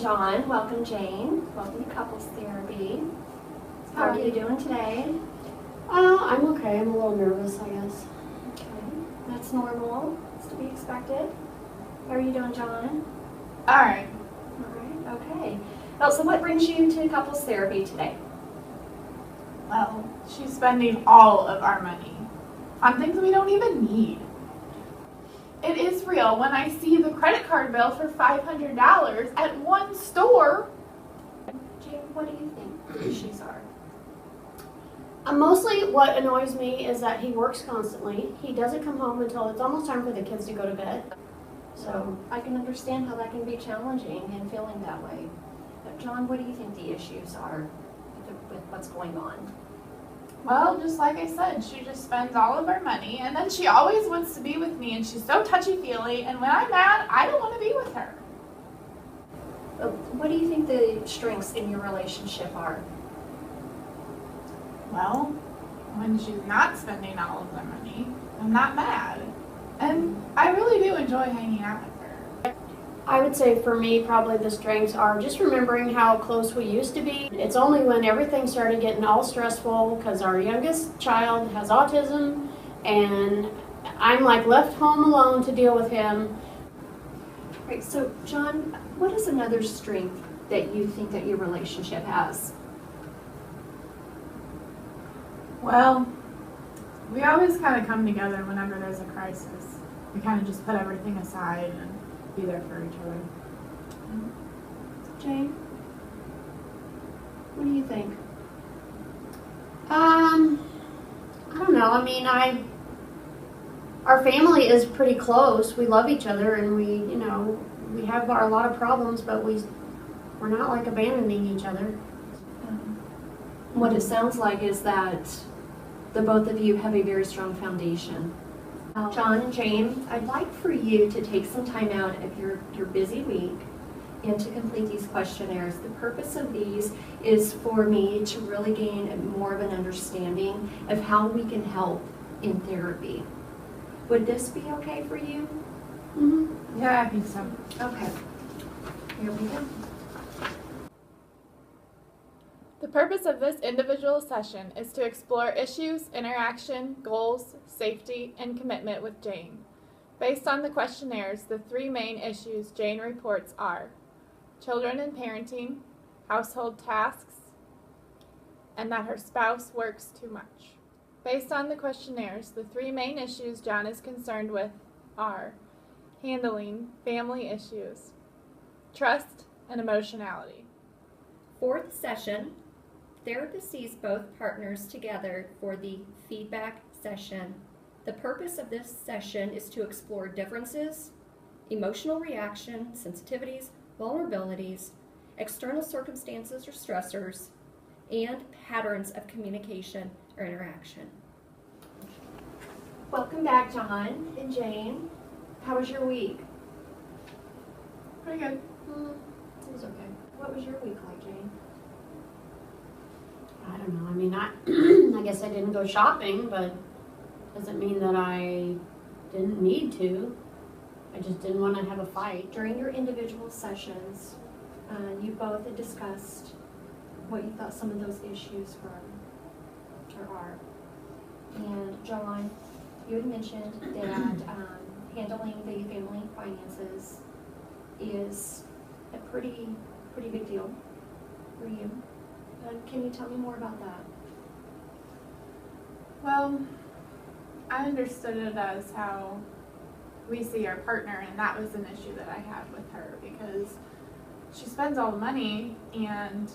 John. Welcome, Jane. Welcome to Couples Therapy. How are you doing today? I'm okay. I'm a little nervous, I guess. Okay, that's normal. It's to be expected. How are you doing, John? All right. All right, okay. Well, so what brings you to Couples Therapy today? Well, she's spending all of our money on things we don't even need. It is real when I see the credit card bill for $500 at one store. Jane, what do you think the issues are? Mostly what annoys me is that he works constantly. He doesn't come home until it's almost time for the kids to go to bed. So I can understand how that can be challenging and feeling that way. But John, what do you think the issues are with what's going on? Well, just like I said, she just spends all of our money, and then she always wants to be with me, and she's so touchy-feely, and when I'm mad, I don't want to be with her. What do you think the strengths in your relationship are? Well, when she's not spending all of the money, I'm not mad. And I really do enjoy hanging out with her. I would say for me, probably the strengths are just remembering how close we used to be. It's only when everything started getting all stressful because our youngest child has autism and I'm like left home alone to deal with him. Right, so John, what is another strength that you think that your relationship has? Well, we always kind of come together whenever there's a crisis. We kind of just put everything aside and be there for each other. Jane, what do you think? I don't know. I mean, our family is pretty close. We love each other and we have a lot of problems, but we're not like abandoning each other. What it sounds like is that the both of you have a very strong foundation. John and Jane, I'd like for you to take some time out of your busy week and to complete these questionnaires. The purpose of these is for me to really gain more of an understanding of how we can help in therapy. Would this be okay for you? Mm-hmm. Yeah, I think so. Okay. Here we go. The purpose of this individual session is to explore issues, interaction, goals, safety, and commitment with Jane. Based on the questionnaires, the three main issues Jane reports are children and parenting, household tasks, and that her spouse works too much. Based on the questionnaires, the three main issues John is concerned with are handling family issues, trust, and emotionality. Fourth session, therapist sees both partners together for the feedback session. The purpose of this session is to explore differences, emotional reaction, sensitivities, vulnerabilities, external circumstances or stressors, and patterns of communication or interaction. Welcome back, John and Jane. How was your week? Pretty good. It was okay. What was your week like, Jane? I don't know. I mean, I guess I didn't go shopping, but doesn't mean that I didn't need to. I just didn't want to have a fight. During your individual sessions, you both had discussed what you thought some of those issues were or are. And John, you had mentioned that handling the family finances is a pretty big deal for you. Can you tell me more about that? Well, I understood it as how we see our partner, and that was an issue that I had with her because she spends all the money and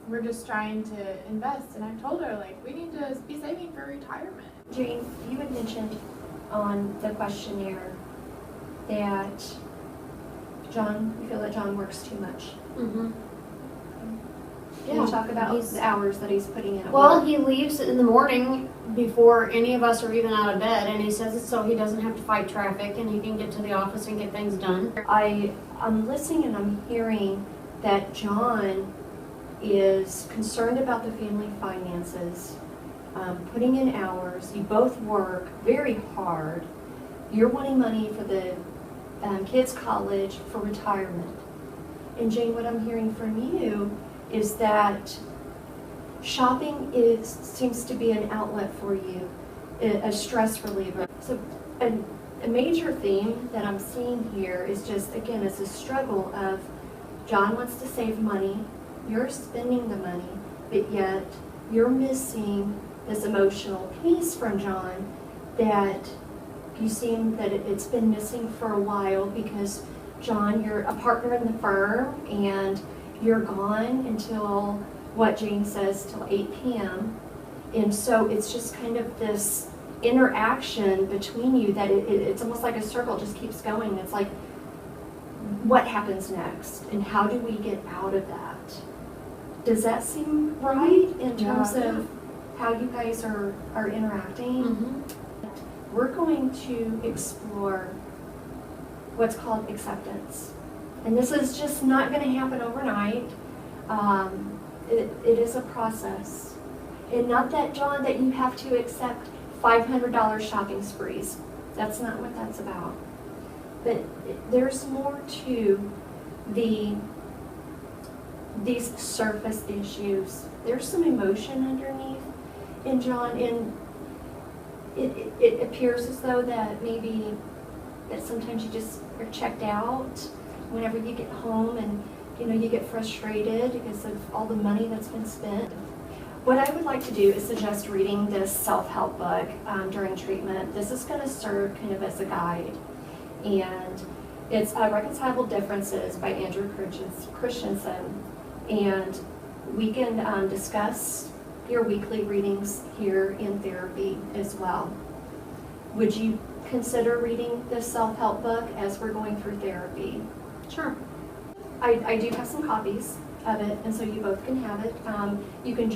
we're just trying to invest, and I told her, like, we need to be saving for retirement. Jane, you had mentioned on the questionnaire that you feel that John works too much. Mm-hmm. Can you talk about the hours that he's putting in at Well, work? he leaves in the morning before any of us are even out of bed, and he says it so he doesn't have to fight traffic and he can get to the office and get things done. I'm listening and I'm hearing that John is concerned about the family finances, putting in hours. You both work very hard. You're wanting money for the kids' college, for retirement. And Jane, what I'm hearing from you is that shopping seems to be an outlet for you, a stress reliever. So a major theme that I'm seeing here is just, again, it's a struggle of John wants to save money, you're spending the money, but yet you're missing this emotional piece from John that you seem that it's been missing for a while because, John, you're a partner in the firm and you're gone until, what Jane says, till 8 p.m. And so it's just kind of this interaction between you that it's almost like a circle, just keeps going. It's like, what happens next and how do we get out of that? Does that seem right in terms of how you guys are interacting? Mm-hmm. We're going to explore what's called acceptance. And this is just not going to happen overnight. It is a process. And not that, John, that you have to accept $500 shopping sprees. That's not what that's about. But there's more to these surface issues. There's some emotion underneath. And John, it appears as though that maybe that sometimes you just are checked out whenever you get home and you get frustrated because of all the money that's been spent. What I would like to do is suggest reading this self-help book during treatment. This is going to serve kind of as a guide. And it's Reconcilable Differences by Andrew Christensen. And we can discuss your weekly readings here in therapy as well. Would you consider reading this self-help book as we're going through therapy? Sure. I do have some copies of it, and so you both can have it. You can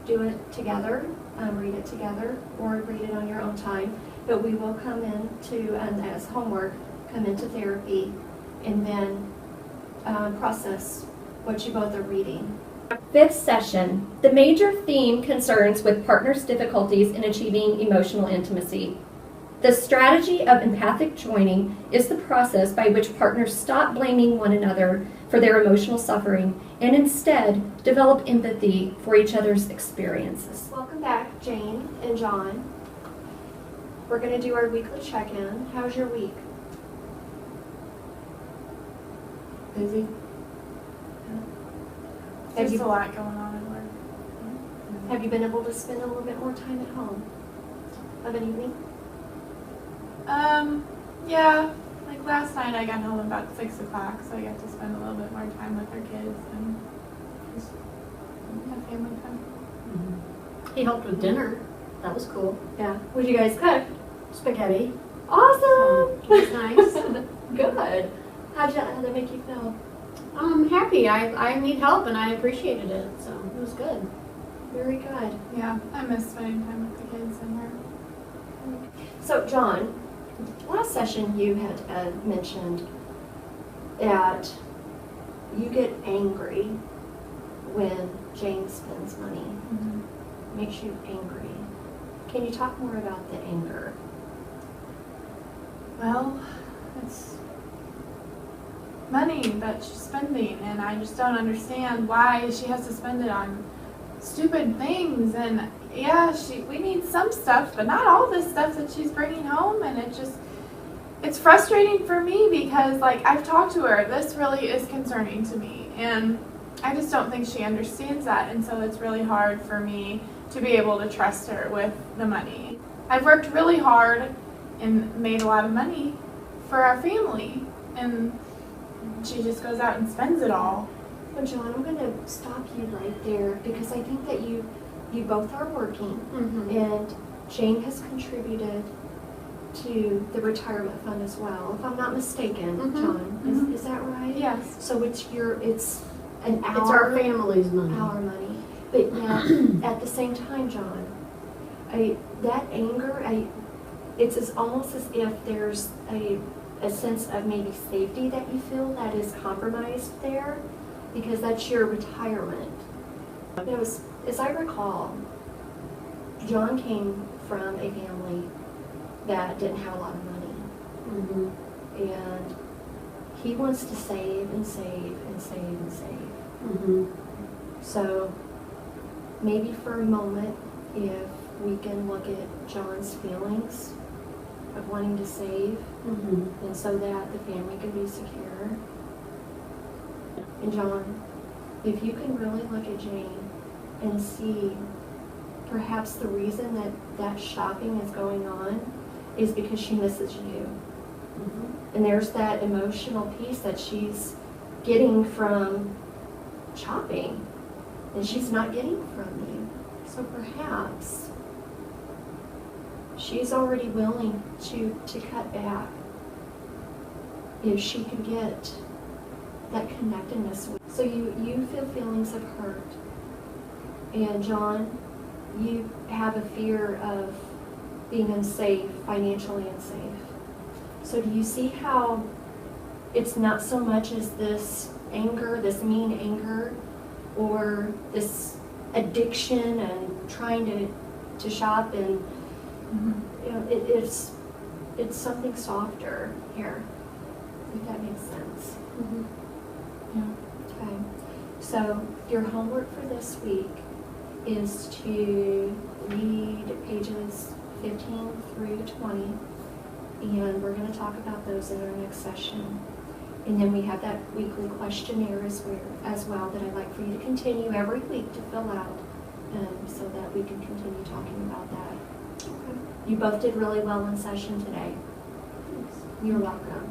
do it together, read it together, or read it on your own time. But we will come into, as homework, come into therapy and then process what you both are reading. Fifth session. The major theme concerns with partners' difficulties in achieving emotional intimacy. The strategy of empathic joining is the process by which partners stop blaming one another for their emotional suffering and instead develop empathy for each other's experiences. Welcome back, Jane and John. We're going to do our weekly check-in. How's your week? Busy? There's a lot going on at work. Have you been able to spend a little bit more time at home of an evening? Yeah. Like last night I got home about 6 o'clock, so I got to spend a little bit more time with our kids and just have family time. Mm-hmm. He helped with dinner. That was cool. Yeah. What did you guys cook? Spaghetti. Awesome! So, it was nice. Good. How'd that make you feel? I'm happy. I need help and I appreciated it, so it was good. Very good. Yeah, I miss spending time with the kids and her. So, John, last session you had mentioned that you get angry when Jane spends money. Mm-hmm. Makes you angry. Can you talk more about the anger? Well, it's money that she's spending, and I just don't understand why she has to spend it on stupid things. And yeah, we need some stuff, but not all this stuff that she's bringing home. And it's frustrating for me because, like, I've talked to her. This really is concerning to me, and I just don't think she understands that. And so it's really hard for me to be able to trust her with the money. I've worked really hard and made a lot of money for our family, and she just goes out and spends it all. Well, John, I'm going to stop you right there because I think that you both are working, Mm-hmm. and Jane has contributed to the retirement fund as well, if I'm not mistaken, Mhm. John. Mhm. Is that right? Yes. So it's an hour. It's our family's money. Our money. But now, at the same time, John, that anger, it's almost as if there's a sense of maybe safety that you feel that is compromised there, because that's your retirement. As I recall, John came from a family that didn't have a lot of money, Mm-hmm. and he wants to save and save and save and save. Mm-hmm. So maybe for a moment, if we can look at John's feelings of wanting to save, Mm-hmm. and so that the family can be secure. And John, if you can really look at Jane and see perhaps the reason that that shopping is going on is because she misses you. Mm-hmm. And there's that emotional piece that she's getting from shopping and she's not getting from you. So perhaps she's already willing to cut back if she can get that connectedness. So you feel feelings of hurt. And John, you have a fear of being unsafe, financially unsafe. So do you see how it's not so much as this anger, this mean anger, or this addiction and trying to shop, and you know, it's something softer here, if that makes sense. Mm-hmm. Yeah. Okay. So your homework for this week is to read pages 15 through 20, and we're going to talk about those in our next session. And then we have that weekly questionnaire as well that I'd like for you to continue every week to fill out, so that we can continue talking about that. Okay. You both did really well in session today. Thanks. You're welcome.